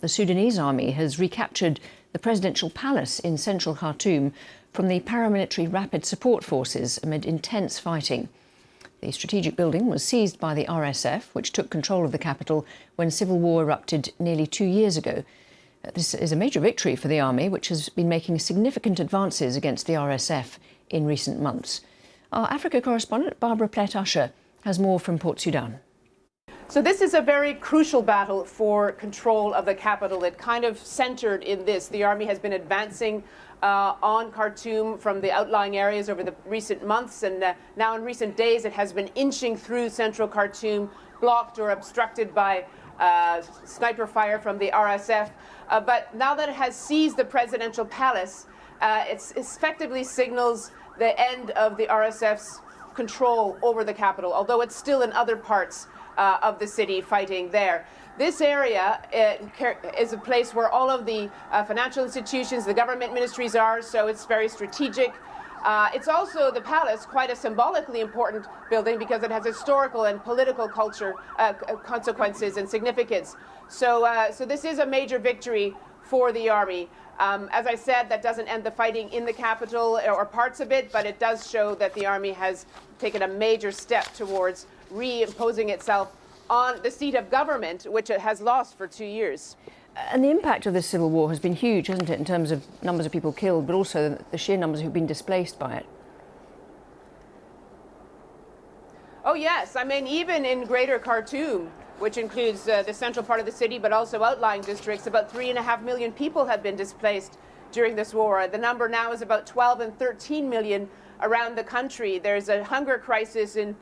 The Sudanese army has recaptured the presidential palace in central Khartoum from the paramilitary rapid support forces amid intense fighting. The strategic building was seized by the RSF, which took control of the capital when civil war erupted nearly 2 years ago. This is a major victory for the army, which has been making significant advances against the RSF in recent months. Our Africa correspondent, Barbara Plett-Usher, has more from Port Sudan. So this is a very crucial battle for control of the capital. It kind of centered in this. The army has been advancing on Khartoum from the outlying areas over the recent months, and now in recent days it has been inching through central Khartoum, blocked or obstructed by sniper fire from the RSF. But now that it has seized the presidential palace, it effectively signals the end of the RSF's control over the capital, although it's still in other parts of the city fighting there. This area is a place where all of the financial institutions, the government ministries are, so it's very strategic. It's also, the palace, quite a symbolically important building because it has historical and political culture consequences and significance. So this is a major victory for the army. As I said, that doesn't end the fighting in the capital or parts of it, but it does show that the army has taken a major step towards reimposing itself on the seat of government, which it has lost for 2 years. And the impact of this civil war has been huge, hasn't it, in terms of numbers of people killed, but also the sheer numbers who've been displaced by it? Oh, yes. I mean, even in Greater Khartoum, which includes the central part of the city, but also outlying districts, about 3.5 million people have been displaced during this war. The number now is about 12 and 13 million around the country. There's a hunger crisis in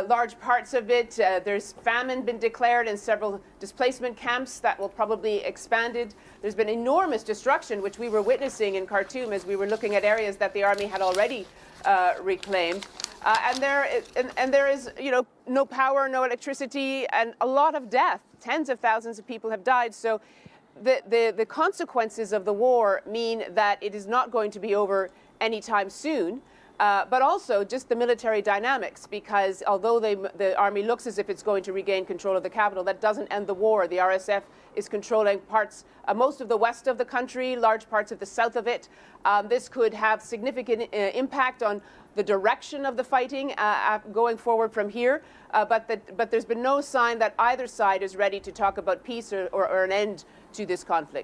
large parts of it. There's famine been declared in several displacement camps that will probably expanded. There's been enormous destruction, which we were witnessing in Khartoum as we were looking at areas that the army had already reclaimed. And there is, no power, no electricity, and a lot of death. Tens of thousands of people have died. So the consequences of the war mean that it is not going to be over anytime soon. But also just the military dynamics, because although the army looks as if it's going to regain control of the capital, that doesn't end the war. The RSF is controlling parts, most of the west of the country, large parts of the south of it. This could have significant impact on the direction of the fighting going forward from here. But there's been no sign that either side is ready to talk about peace or an end to this conflict.